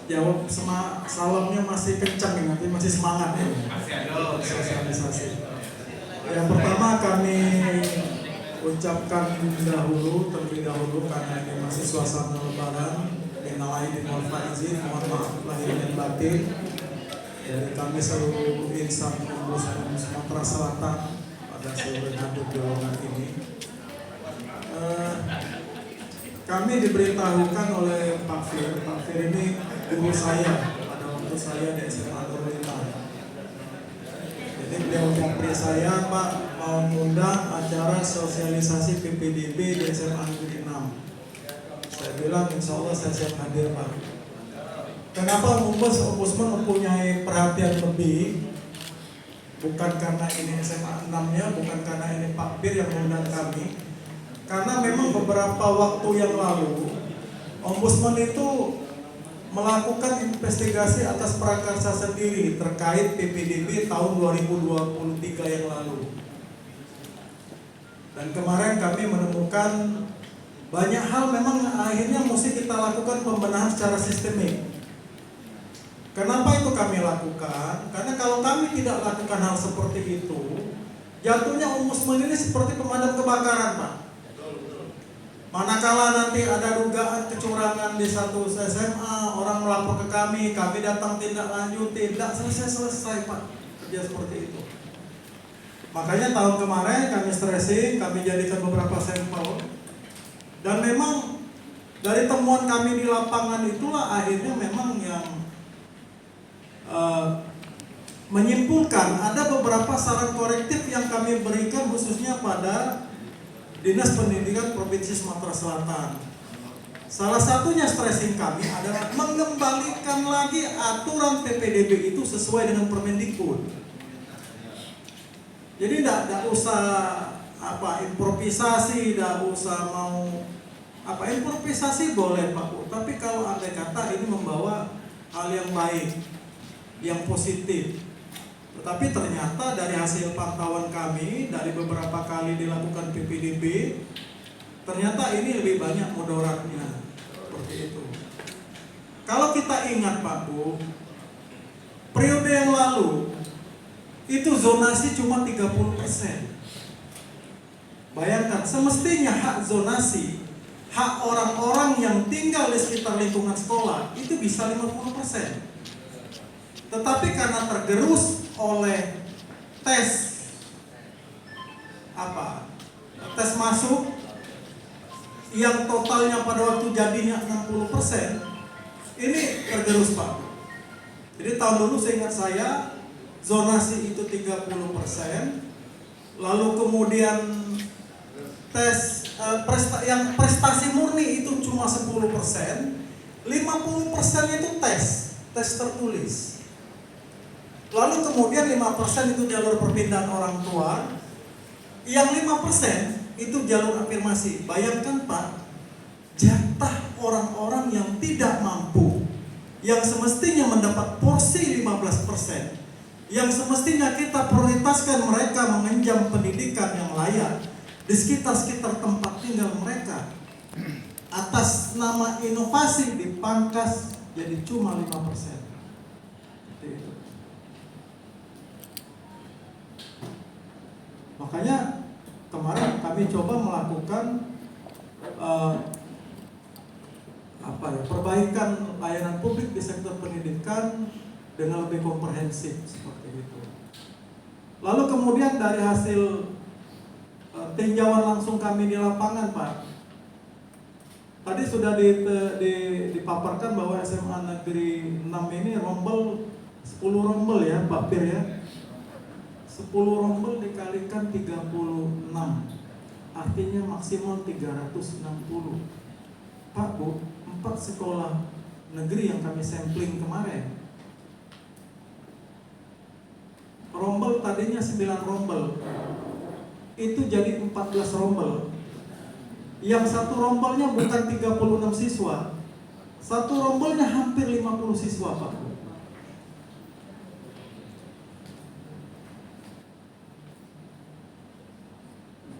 jawab salamnya masih kencang nih, nanti masih semangat ya. Masih ada sosialisasi. Yang pertama kami ucapkan terlebih dahulu karena ini masih suasana lebaran. Minal aidin wal faizin, mohon maaf lahir dan batin. Dari kami seluruh insan Ombudsman Sumatera Selatan pada seluruh hadir di ruangan ini. Kami diberitahukan oleh Pak Fir. Pak Fir ini guru saya pada waktu saya di SMA Nurul Indah. Jadi beliau memberi saya, Pak, mau mengundang acara sosialisasi PPDB di SMA Negeri 6. Saya bilang insya Allah saya siap hadir, Pak. Kenapa Ombudsman mempunyai perhatian lebih? Bukan karena ini SMA 6-nya, bukan karena ini Pak Bir yang mengundang kami. Karena memang beberapa waktu yang lalu Ombudsman itu melakukan investigasi atas prakarsa sendiri terkait PPDB tahun 2023 yang lalu. Dan kemarin kami menemukan banyak hal memang akhirnya mesti kita lakukan pembenahan secara sistemik. Kenapa itu kami lakukan? Karena kalau kami tidak lakukan hal seperti itu, jatuhnya Ombudsman ini seperti pemadam kebakaran, Pak. Manakala nanti ada dugaan kecurangan di satu SMA, orang melapor ke kami datang tindak lanjut, tidak selesai, Pak. Kerja seperti itu. Makanya tahun kemarin kami stressing, kami jadikan beberapa sampel. Dan memang dari temuan kami di lapangan itulah akhirnya memang yang menyimpulkan ada beberapa saran korektif yang kami berikan khususnya pada Dinas Pendidikan Provinsi Sumatera Selatan. Salah satunya stressing kami adalah mengembalikan lagi aturan PPDB itu sesuai dengan Permendikbud. Jadi tidak usah improvisasi, tidak usah mau improvisasi boleh, Pak Bu, tapi kalau andai kata ini membawa hal yang baik, yang positif. Tetapi ternyata dari hasil pantauan kami dari beberapa kali dilakukan PPDB, ternyata ini lebih banyak mudaratnya. Seperti itu. Kalau kita ingat, Pak Bu, periode yang lalu itu zonasi cuma 30%. Bayangkan, semestinya hak zonasi, hak orang-orang yang tinggal di sekitar lingkungan sekolah itu bisa 50%. Tetapi karena tergerus oleh tes masuk yang totalnya pada waktu jadinya 60%, ini tergerus, Pak. Jadi tahun dulu seingat saya zonasi itu 30%, lalu kemudian tes yang prestasi murni itu cuma 10%, 50% itu tes tertulis. Lalu kemudian 5% itu jalur perpindahan orang tua, yang 5% itu jalur afirmasi. Bayangkan, Pak, jatah orang-orang yang tidak mampu, yang semestinya mendapat porsi 15%, yang semestinya kita prioritaskan mereka mengenyam pendidikan yang layak di sekitar tempat tinggal mereka, atas nama inovasi dipangkas jadi cuma 5%. Makanya kemarin kami coba melakukan perbaikan layanan publik di sektor pendidikan dengan lebih komprehensif seperti itu. Lalu kemudian dari hasil tinjauan langsung kami di lapangan, Pak, tadi sudah dipaparkan bahwa SMA Negeri 6 ini 10 rombel ya, Pak Pir ya. 10 rombel dikalikan 36, artinya maksimal 360. Pak Bu, 4 sekolah negeri yang kami sampling kemarin, rombel tadinya 9 rombel, itu jadi 14 rombel. Yang satu rombelnya bukan 36 siswa, satu rombelnya hampir 50 siswa, Pak Bu.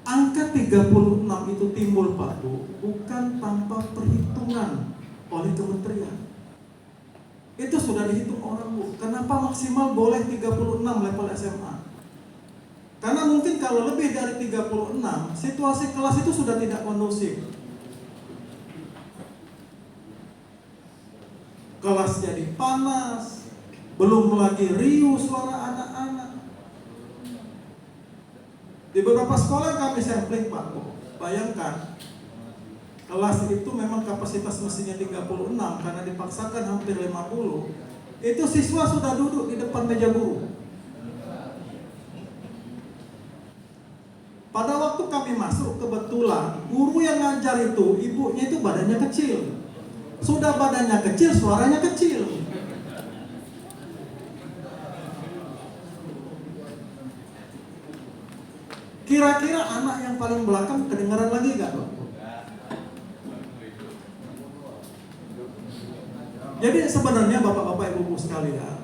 Angka 36 itu timbul, Pak Bu, bukan tanpa perhitungan oleh kementerian. sudah dihitung orang, Bu. Kenapa maksimal boleh 36 level SMA? Karena mungkin kalau lebih dari 36, situasi kelas itu sudah tidak kondusif. Kelas jadi panas, belum lagi riuh suara anak-anak. Di beberapa sekolah kami sampling, Pak, bayangkan kelas itu memang kapasitas mesinnya 36, karena dipaksakan hampir 50. Itu siswa sudah duduk di depan meja guru. Pada waktu kami masuk, kebetulan guru yang ngajar itu, ibunya itu badannya kecil. Sudah badannya kecil, suaranya kecil. Kira-kira anak yang paling belakang kedengaran lagi gak? Jadi sebenarnya Bapak-Bapak Ibu-Ibu sekalian,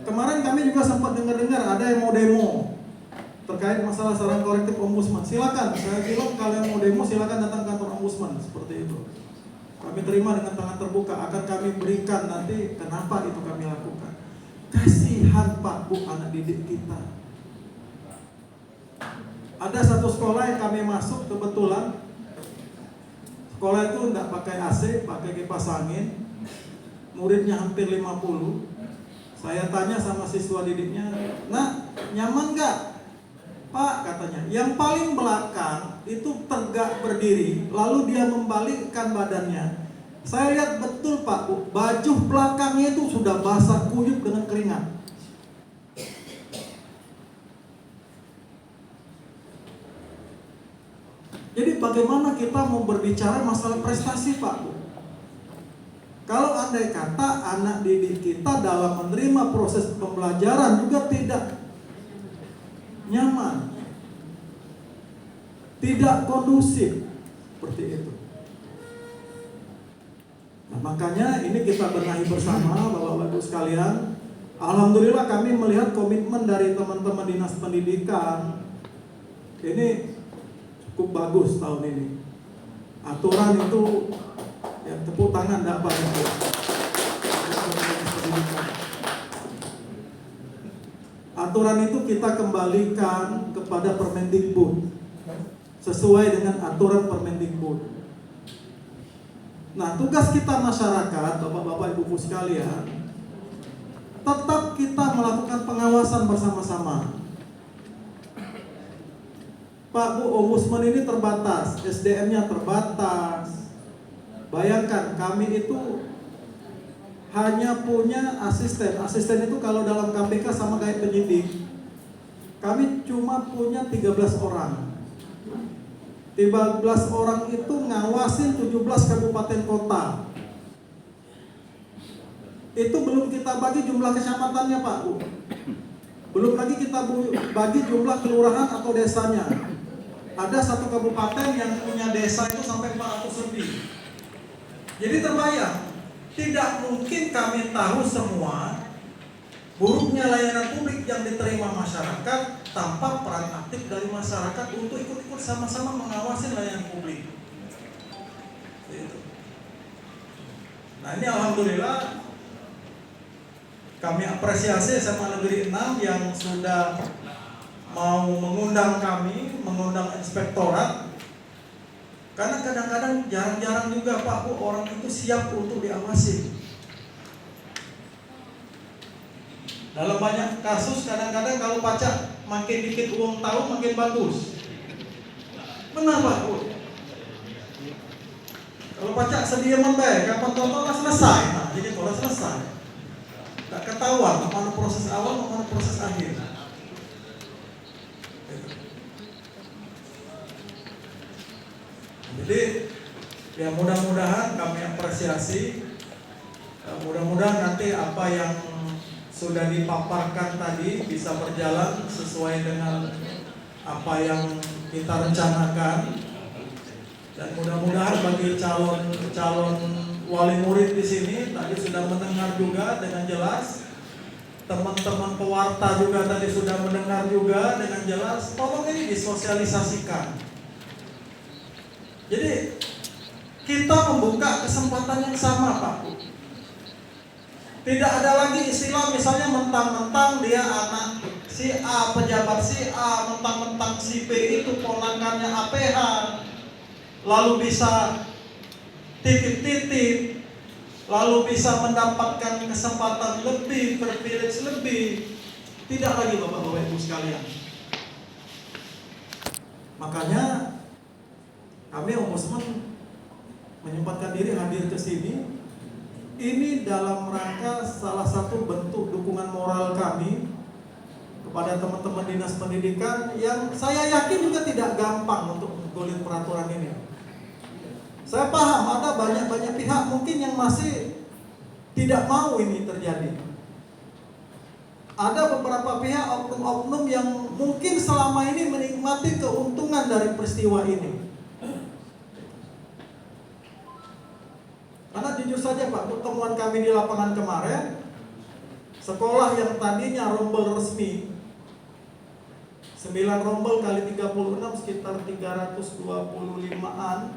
kemarin kami juga sempat dengar-dengar ada yang mau demo terkait masalah saran korektif ombudsman. Silakan, saya bilang kalian mau demo silakan datang kantor ombudsman, seperti itu. Kami terima dengan tangan terbuka, akan kami berikan nanti kenapa itu kami lakukan. Kasihan Pak Bu anak didik kita. Ada satu sekolah yang kami masuk kebetulan, sekolah itu tidak pakai AC, pakai kipas angin, muridnya hampir 50. Saya tanya sama siswa didiknya, "Nak, nyaman gak?" "Pak," katanya, "yang paling belakang itu tegak berdiri, lalu dia membalikkan badannya. Saya lihat betul Pak Bu, baju belakangnya itu sudah basah kuyup dengan keringat." Jadi bagaimana kita mau berbicara masalah prestasi, Pak Bu? Kalau andai kata anak didik kita dalam menerima proses pembelajaran juga tidak nyaman, tidak kondusif, seperti itu. Nah, makanya ini kita benahi bersama Bapak-Bapak Ibu sekalian. Alhamdulillah kami melihat komitmen dari teman-teman dinas pendidikan. Ini cukup bagus tahun ini. Aturan itu ya tepuk tangan enggak banyak. Aturan itu kita kembalikan kepada Permendikbud sesuai dengan aturan Permendikbud. Nah, tugas kita masyarakat, Bapak-Bapak Ibu sekalian, tetap kita melakukan pengawasan bersama-sama. Pak Bu, ombudsman ini terbatas, SDM-nya terbatas. Bayangkan kami itu hanya punya asisten. Asisten itu kalau dalam KPK sama kayak penyidik. Kami cuma punya 13 orang. 13 orang itu ngawasin 17 kabupaten kota. Itu belum kita bagi jumlah kecamatannya, Pak Bu. Belum lagi kita bagi jumlah kelurahan atau desanya. Ada satu kabupaten yang punya desa itu sampai 400 lebih. Jadi terbayang, tidak mungkin kami tahu semua buruknya layanan publik yang diterima masyarakat tanpa peran aktif dari masyarakat untuk ikut-ikut sama-sama mengawasi layanan publik. Gitu. Nah, ini alhamdulillah kami apresiasi SMA Negeri 6 yang sudah mau mengundang kami, mengundang inspektorat. Karena kadang-kadang jarang-jarang juga Pak Bu orang itu siap untuk diawasi. Dalam banyak kasus kadang-kadang kalau pajak makin dikit uang tahu makin bagus. Benar Pak Bu. Kalau pajak sedia membayar, kapan total selesai. Nah, jadi kalau selesai, tak ketahuan mana proses awal, mana proses akhir. Jadi ya mudah-mudahan kami apresiasi, mudah-mudahan nanti apa yang sudah dipaparkan tadi bisa berjalan sesuai dengan apa yang kita rencanakan, dan mudah-mudahan bagi calon wali murid di sini tadi sudah mendengar juga dengan jelas, teman-teman pewarta juga tadi sudah mendengar juga dengan jelas. Tolong ini disosialisasikan. Jadi kita membuka kesempatan yang sama Pak. Tidak ada lagi istilah misalnya mentang-mentang dia anak si A, pejabat si A, mentang-mentang si B itu ponakannya APH, lalu bisa titip-titip, lalu bisa mendapatkan kesempatan lebih, privilege lebih. Tidak lagi Bapak-Bapak Ibu sekalian. Makanya kami Ombudsman menyempatkan diri hadir ke sini. Ini dalam rangka salah satu bentuk dukungan moral kami kepada teman-teman dinas pendidikan yang saya yakin juga tidak gampang untuk menggolin peraturan ini. Saya paham ada banyak pihak mungkin yang masih tidak mau ini terjadi. Ada beberapa pihak oknum-oknum yang mungkin selama ini menikmati keuntungan dari peristiwa ini. Karena jujur saja Pak, pertemuan kami di lapangan kemarin, sekolah yang tadinya rombel resmi 9 rombel kali 36 sekitar 325-an,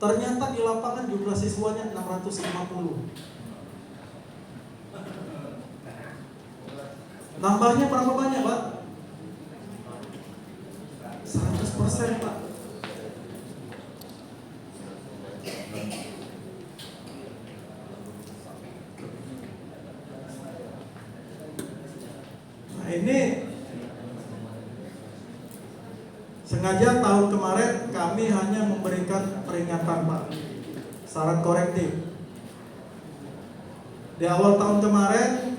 ternyata di lapangan jumlah siswanya 650. Nambahnya berapa banyak Pak? 100% Pak. Ini sengaja tahun kemarin kami hanya memberikan peringatan Pak, saran korektif. Di awal tahun kemarin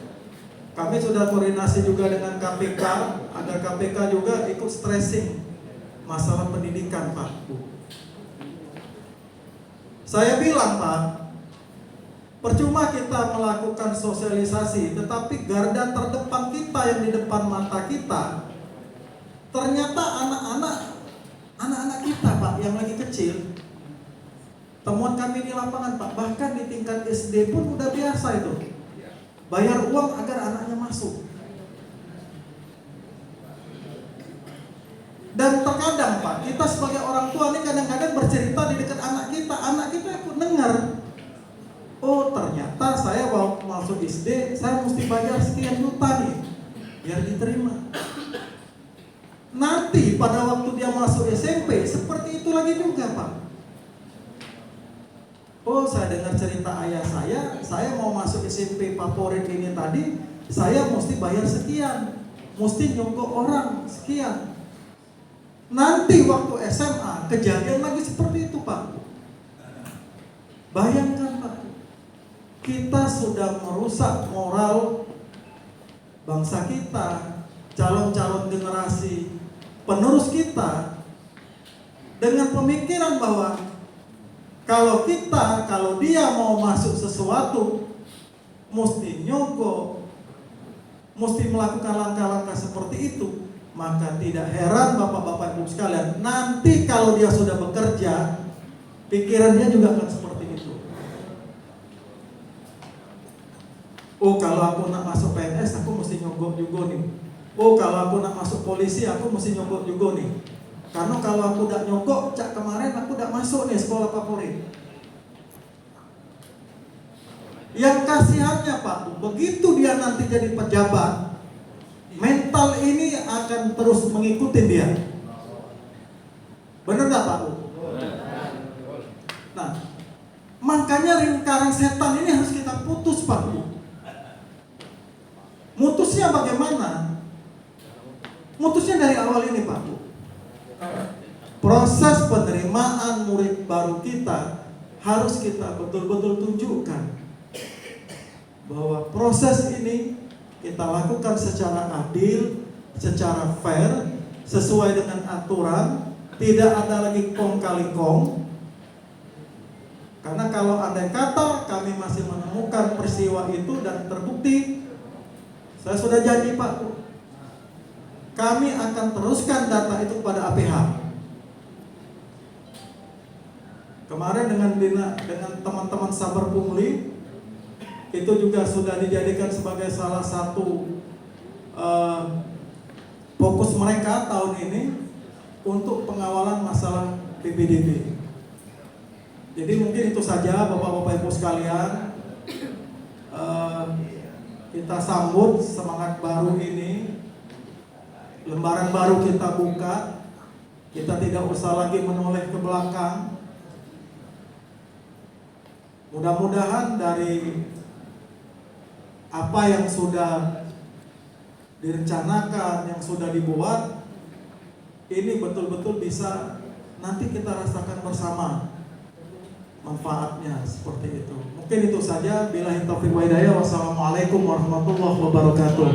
kami sudah koordinasi juga dengan KPK agar KPK juga ikut stressing masalah pendidikan Pak. Saya bilang Pak, percuma kita melakukan sosialisasi, tetapi garda terdepan kita yang di depan mata kita, ternyata anak-anak kita Pak yang lagi kecil. Temuan kami di lapangan Pak, bahkan di tingkat SD pun udah biasa itu, bayar uang agar anaknya masuk. Dan terkadang Pak, kita sebagai orang tua ini kadang-kadang bercerita di dekat anak kita ikut dengar. Oh ternyata saya waktu masuk SD saya mesti bayar sekian juta nih biar diterima. Nanti pada waktu dia masuk SMP seperti itu lagi juga Pak. Oh saya dengar cerita ayah saya mau masuk SMP favorit ini tadi, saya mesti bayar sekian, mesti nyogok orang sekian. Nanti waktu SMA kejadian lagi seperti itu Pak. Bayangkan Pak, kita sudah merusak moral bangsa kita, calon-calon generasi penerus kita dengan pemikiran bahwa kalau dia mau masuk sesuatu mesti nyogok, mesti melakukan langkah-langkah seperti itu, maka tidak heran Bapak-bapak Ibu sekalian, nanti kalau dia sudah bekerja, pikirannya juga akan seperti itu. Oh kalau aku nak masuk PNS aku mesti nyogok juga nih. Oh kalau aku nak masuk polisi aku mesti nyogok juga nih. Karena kalau aku tidak nyogok, cak kemarin aku tidak masuk nih sekolah favorit. Yang kasihannya Pak, begitu dia nanti jadi pejabat, mental ini akan terus mengikuti dia. Benar nggak Pak? Nah, makanya lingkaran setan ini harus kita putus Pak. Mutusnya bagaimana? Mutusnya dari awal ini Pak. Proses penerimaan murid baru kita harus kita betul-betul tunjukkan bahwa proses ini kita lakukan secara adil, secara fair, sesuai dengan aturan, tidak ada lagi kong kali kong. Karena kalau andai kata kami masih menemukan peristiwa itu dan terbukti, saya sudah janji Pak, kami akan teruskan data itu kepada APH. Kemarin dengan teman-teman Sabar Pungli, itu juga sudah dijadikan sebagai salah satu fokus mereka tahun ini untuk pengawalan masalah PPDB. Jadi mungkin itu saja Bapak-bapak Ibu sekalian. kita sambut semangat baru ini, lembaran baru kita buka. Kita tidak usah lagi menoleh ke belakang. Mudah-mudahan dari apa yang sudah direncanakan, yang sudah dibuat, ini betul-betul bisa nanti kita rasakan bersama manfaatnya seperti itu. Mungkin itu saja. Billahi taufiq wa hidayah. Wassalamualaikum warahmatullahi wabarakatuh.